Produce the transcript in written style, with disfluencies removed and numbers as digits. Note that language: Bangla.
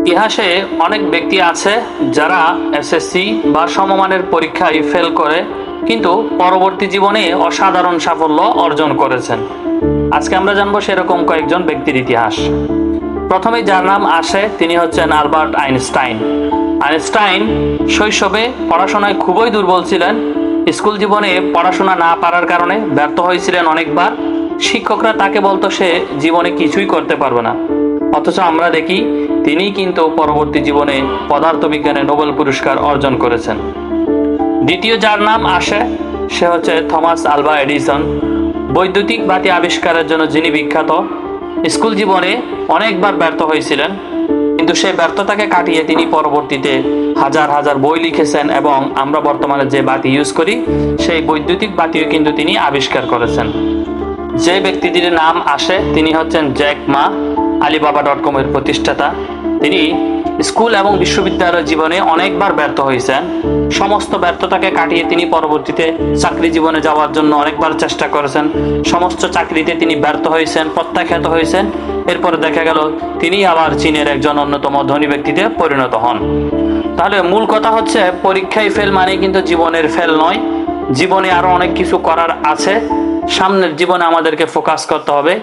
ইতিহাসে অনেক ব্যক্তি আছে যারা এসএসসি বা সমমানের পরীক্ষায় ফেল করে কিন্তু পরবর্তী জীবনে অসাধারণ সাফল্য অর্জন করেছেন। আজকে আমরা জানবো সেরকম কয়েকজন ব্যক্তির ইতিহাস। প্রথমে যার নাম আসে তিনি হচ্ছেন আলবার্ট আইনস্টাইন। আইনস্টাইন শৈশবে পড়াশোনায় খুবই দুর্বল ছিলেন। স্কুল জীবনে পড়াশোনা না পারার কারণে ব্যর্থ হয়েছিলেন অনেকবার। শিক্ষকরা তাকে বলতো সে জীবনে কিছুই করতে পারবে না, অথচ আমরা দেখি তিনি কিন্তু পরবর্তী জীবনে পদার্থবিজ্ঞানে নোবেল পুরস্কার অর্জন করেছেন। দ্বিতীয় যার নাম আসে সে হচ্ছে থমাস আলভা এডিসন। বৈদ্যুতিক বাতি আবিষ্কারের জন্য যিনি বিখ্যাত। স্কুল জীবনে অনেকবার ব্যর্থ হয়েছিলেন, কিন্তু সেই ব্যর্থতাকে কাটিয়ে তিনি পরবর্তীতে হাজার হাজার বই লিখেছেন এবং আমরা বর্তমানে যে বাতি ইউজ করি সেই বৈদ্যুতিক বাতিও কিন্তু তিনি আবিষ্কার করেছেন। যে ব্যক্তিটির নাম আসে তিনি হচ্ছেন জ্যাক মা, Alibaba.com এর প্রতিষ্ঠাতা। তিনি স্কুল এবং বিশ্ববিদ্যালয় জীবনে অনেকবার ব্যর্থ হয়েছেন। সমস্ত ব্যর্থতাকে কাটিয়ে তিনি পরবর্তীতে চাকরি জীবনে যাওয়ার জন্য অনেকবার চেষ্টা করেছেন। সমস্ত চাকরিতে তিনি ব্যর্থ হয়েছেন, প্রত্যাখ্যাত হয়েছেন। এরপরে দেখা গেল তিনি আবার চীনের একজন অন্যতম ধনী ব্যক্তিতে পরিণত হন। তাহলে মূল কথা হচ্ছে পরীক্ষায় ফেল মানে কিন্তু জীবনের ফেল নয়। জীবনে আরো অনেক কিছু করার আছে। সামনের জীবনে আমাদেরকে ফোকাস করতে হবে।